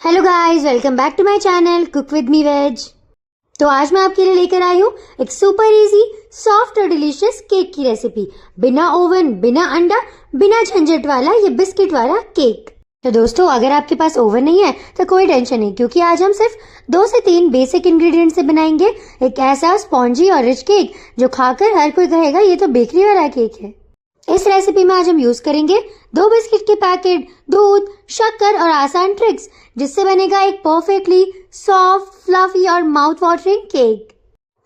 Hello guys, welcome back to my channel cook with me veg. तो आज मैं आपके लिए लेकर आई हूँ एक सुपर इजी सॉफ्ट और डिलीशियस केक की रेसिपी। बिना ओवन, बिना अंडा, बिना झंझट वाला ये बिस्किट वाला केक। तो दोस्तों, अगर आपके पास ओवन नहीं है तो कोई टेंशन नहीं, क्योंकि आज हम सिर्फ 2 से 3 बेसिक इंग्रेडिएंट से बनाएंगे एक ऐसा स्पॉन्जी और रिच केक जो खाकर हर कोई कहेगा ये तो बेकरी वाला केक है। इस रेसिपी में आज हम यूज करेंगे 2 बिस्किट के पैकेट, दूध, शक्कर और आसान ट्रिक्स, जिससे बनेगा एक परफेक्टली सॉफ्ट, फ्लफी और माउथ वाटरिंग केक।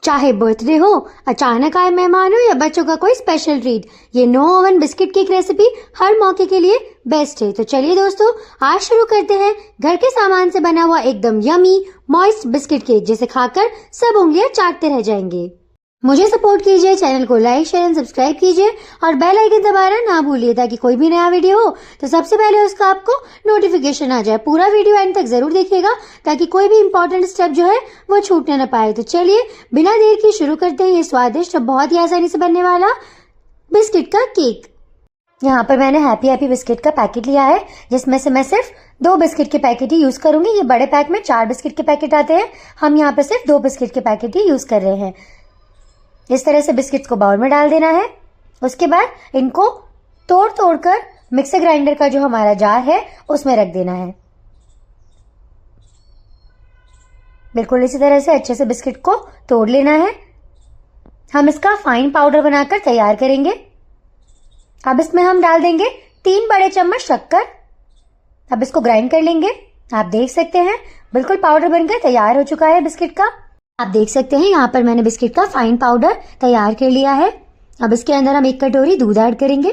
चाहे बर्थडे हो, अचानक आए मेहमान हो या बच्चों का कोई स्पेशल ट्रीट, ये no oven biscuit cake recipe हर मौके के लिए बेस्ट है। तो चलिए दोस्तों, आज शुरू करते हैं घर के सामान से बना हुआ एकदम यमी मॉइस्ट बिस्किट केक, जिसे खाकर सब उंगलियां चाटते रह जाएंगे। मुझे सपोर्ट कीजिए, चैनल को लाइक, शेयर एंड सब्सक्राइब कीजिए और बेल आइकन दबाना ना भूलिए, ताकि कोई भी नया वीडियो हो तो सबसे पहले उसका आपको नोटिफिकेशन आ जाए। पूरा वीडियो एंड तक जरूर देखिएगा ताकि कोई भी इंपॉर्टेंट स्टेप जो है वो छूटने ना पाए। तो चलिए बिना देर के शुरू करते हैं ये स्वादिष्ट और बहुत ही आसानी से बनने वाला बिस्किट का केक। यहाँ पर मैंने हैप्पी बिस्किट का पैकेट लिया है, जिसमें से मैं सिर्फ 2 बिस्किट के पैकेट ही यूज करूंगी। ये बड़े पैक में 4 बिस्किट के पैकेट आते हैं, हम यहाँ पर सिर्फ 2 बिस्किट के पैकेट ही यूज कर रहे हैं। इस तरह से बिस्किट्स को बाउल में डाल देना है। उसके बाद इनको तोड़ कर मिक्सर ग्राइंडर का जो हमारा जार है उसमें रख देना है। बिल्कुल इसी तरह से अच्छे से बिस्किट को तोड़ लेना है। हम इसका फाइन पाउडर बनाकर तैयार करेंगे। अब इसमें हम डाल देंगे 3 बड़े चम्मच शक्कर। अब इसको ग्राइंड कर लेंगे। आप देख सकते हैं बिल्कुल पाउडर बनकर तैयार हो चुका है बिस्किट का। आप देख सकते हैं यहाँ पर मैंने बिस्किट का फाइन पाउडर तैयार कर लिया है। अब इसके अंदर हम 1 कटोरी दूध ऐड करेंगे।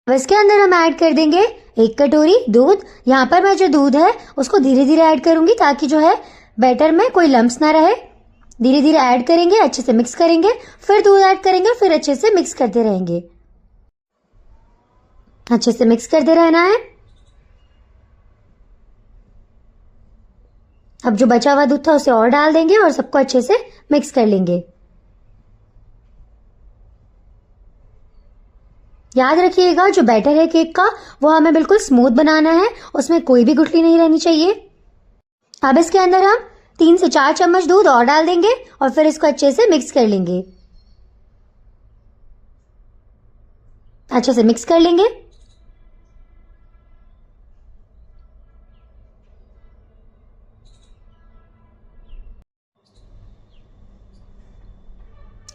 अब इसके अंदर हम ऐड कर देंगे 1 कटोरी दूध। यहाँ पर मैं जो दूध है उसको धीरे धीरे ऐड करूंगी, ताकि जो है बैटर में कोई लम्प्स ना रहे। धीरे धीरे ऐड करेंगे, अच्छे से मिक्स करेंगे, फिर दूध ऐड करेंगे, फिर अच्छे से मिक्स करते रहेंगे। अच्छे से मिक्स करते रहना है। अब जो बचा हुआ दूध था उसे और डाल देंगे और सबको अच्छे से मिक्स कर लेंगे। याद रखिएगा, जो बैटर है केक का वो हमें बिल्कुल स्मूथ बनाना है, उसमें कोई भी गुठली नहीं रहनी चाहिए। अब इसके अंदर हम 3 से 4 चम्मच दूध और डाल देंगे और फिर इसको अच्छे से मिक्स कर लेंगे। अच्छे से मिक्स कर लेंगे।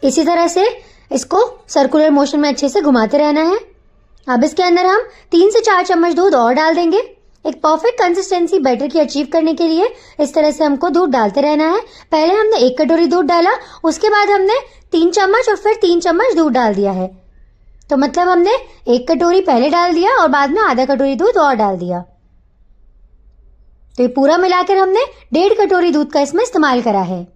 इसी तरह से इसको सर्कुलर मोशन में अच्छे से घुमाते रहना है। अब इसके अंदर हम 3 से 4 चम्मच दूध और डाल देंगे। एक परफेक्ट कंसिस्टेंसी बैटर की अचीव करने के लिए इस तरह से हमको दूध डालते रहना है। पहले हमने 1 कटोरी दूध डाला, उसके बाद हमने 3 चम्मच और फिर 3 चम्मच दूध डाल दिया है। तो मतलब हमने 1 कटोरी पहले डाल दिया और बाद में आधा कटोरी दूध और डाल दिया। तो ये पूरा मिलाकर हमने 1.5 कटोरी दूध का इसमें इस्तेमाल करा है।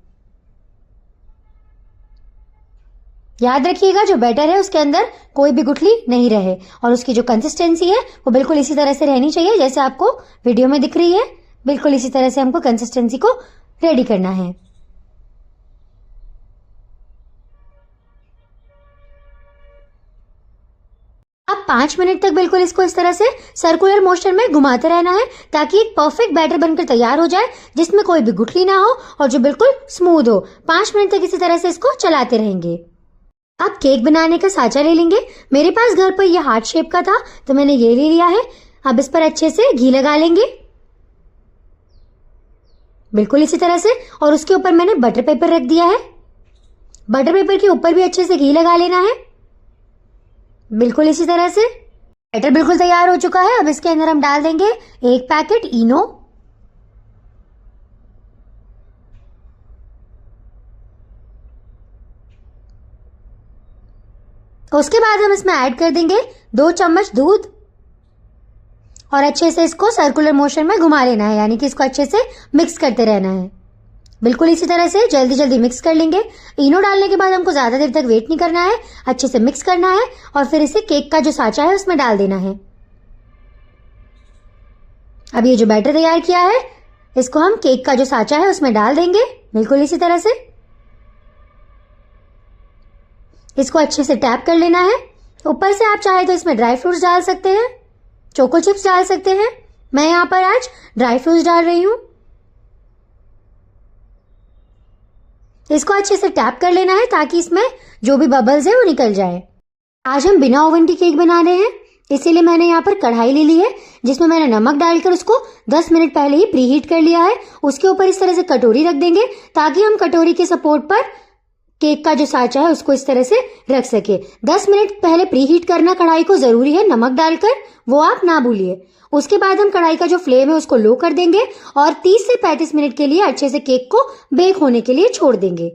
याद रखिएगा, जो बैटर है उसके अंदर कोई भी गुठली नहीं रहे और उसकी जो कंसिस्टेंसी है वो बिल्कुल इसी तरह से रहनी चाहिए, जैसे आपको वीडियो में दिख रही है। बिल्कुल इसी तरह से हमको कंसिस्टेंसी को रेडी करना है। अब 5 मिनट तक बिल्कुल इसको इस तरह से सर्कुलर मोशन में घुमाते रहना है, ताकि एक परफेक्ट बैटर बनकर तैयार हो जाए, जिसमें कोई भी गुठली ना हो और जो बिल्कुल स्मूथ हो। 5 मिनट तक इसी तरह से इसको चलाते रहेंगे। अब केक बनाने का साँचा ले लेंगे। मेरे पास घर पर यह हार्ट शेप का था तो मैंने ये ले लिया है। अब इस पर अच्छे से घी लगा लेंगे, बिल्कुल इसी तरह से, और उसके ऊपर मैंने बटर पेपर रख दिया है। बटर पेपर के ऊपर भी अच्छे से घी लगा लेना है, बिल्कुल इसी तरह से। बैटर बिल्कुल तैयार हो चुका है। अब इसके अंदर हम डाल देंगे 1 पैकेट इनो। उसके बाद हम इसमें ऐड कर देंगे 2 चम्मच दूध और अच्छे से इसको सर्कुलर मोशन में घुमा लेना है, यानी कि इसको अच्छे से मिक्स करते रहना है। बिल्कुल इसी तरह से जल्दी जल्दी मिक्स कर लेंगे। इनो डालने के बाद हमको ज्यादा देर तक वेट नहीं करना है, अच्छे से मिक्स करना है और फिर इसे केक का जो साँचा है उसमें डाल देना है। अब ये जो बैटर तैयार किया है इसको हम केक का जो साँचा है उसमें डाल देंगे, बिल्कुल इसी तरह से। इसको अच्छे से टैप कर लेना है। ऊपर से आप चाहे तो इसमें ड्राई फ्रूट्स डाल सकते हैं, चोको चिप्स डाल सकते हैं, मैं यहाँ पर आज ड्राई फ्रूट्स डाल रही हूँ। इसको अच्छे से टैप कर लेना है ताकि इसमें जो भी बबल्स है वो निकल जाए। आज हम बिना ओवन की केक बना रहे हैं, इसीलिए मैंने यहाँ पर कढ़ाई ले ली है जिसमें मैंने नमक डालकर उसको 10 मिनट पहले ही प्री हीट कर लिया है। उसके ऊपर इस तरह से कटोरी रख देंगे ताकि हम कटोरी के सपोर्ट पर केक का जो साँचा है उसको इस तरह से रख सके। 10 मिनट पहले प्री हीट करना कढ़ाई को जरूरी है नमक डालकर, वो आप ना भूलिए। उसके बाद हम कढ़ाई का जो फ्लेम है उसको लो कर देंगे और 30 से 35 मिनट के लिए अच्छे से केक को बेक होने के लिए छोड़ देंगे।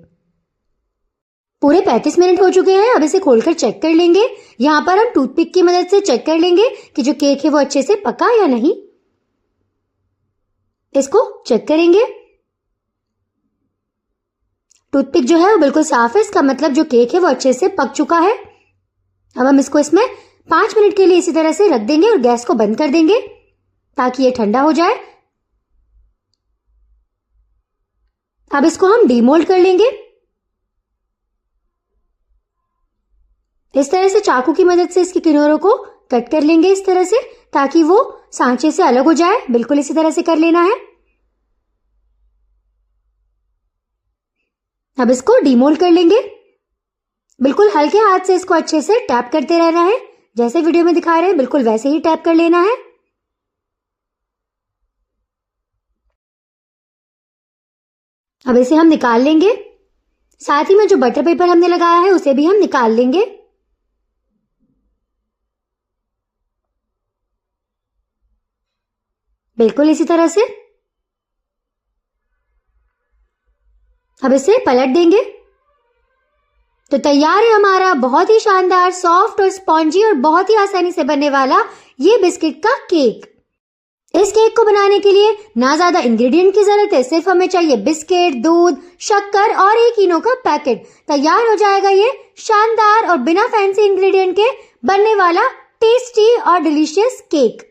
पूरे 35 मिनट हो चुके हैं। अब इसे खोलकर चेक कर लेंगे। यहाँ पर हम टूथपिक की मदद से चेक कर लेंगे कि जो केक है वो अच्छे से पका या नहीं। इसको चेक करेंगे। टूथपिक जो है वो बिल्कुल साफ है, इसका मतलब जो केक है वो अच्छे से पक चुका है। अब हम इसको इसमें 5 मिनट के लिए इसी तरह से रख देंगे और गैस को बंद कर देंगे ताकि ये ठंडा हो जाए। अब इसको हम डीमोल्ड कर लेंगे। इस तरह से चाकू की मदद से इसके किनारों को कट कर लेंगे इस तरह से ताकि वो सांचे से अलग हो जाए। बिल्कुल इसी तरह से कर लेना है। अब इसको डीमोल्ड कर लेंगे। बिल्कुल हल्के हाथ से इसको अच्छे से टैप करते रहना है, जैसे वीडियो में दिखा रहे हैं बिल्कुल वैसे ही टैप कर लेना है। अब इसे हम निकाल लेंगे। साथ ही में जो बटर पेपर हमने लगाया है उसे भी हम निकाल लेंगे। बिल्कुल इसी तरह से। अब इसे पलट देंगे तो तैयार है हमारा बहुत ही शानदार, सॉफ्ट और स्पॉन्जी और बहुत ही आसानी से बनने वाला ये बिस्किट का केक। इस केक को बनाने के लिए ना ज्यादा इंग्रेडिएंट की जरूरत है, सिर्फ हमें चाहिए बिस्किट, दूध, शक्कर और एक इनो का पैकेट। तैयार हो जाएगा ये शानदार और बिना फैंसी इंग्रेडिएंट के बनने वाला टेस्टी और डिलीशियस केक।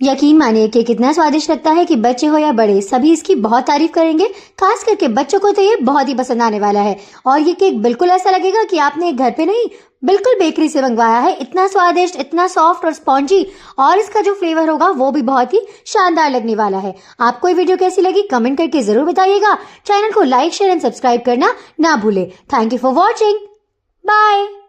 यकीन मानिए कि कितना स्वादिष्ट लगता है कि बच्चे हो या बड़े सभी इसकी बहुत तारीफ करेंगे। खास करके बच्चों को तो ये बहुत ही पसंद आने वाला है और ये केक बिल्कुल ऐसा लगेगा कि आपने घर पे नहीं बिल्कुल बेकरी से मंगवाया है। इतना स्वादिष्ट, इतना सॉफ्ट और स्पॉन्जी और इसका जो फ्लेवर होगा वो भी बहुत ही शानदार लगने वाला है। आपको ये वीडियो कैसी लगी कमेंट करके जरूर बताइएगा। चैनल को लाइक, शेयर एंड सब्सक्राइब करना ना भूले। Thank you for watching. Bye.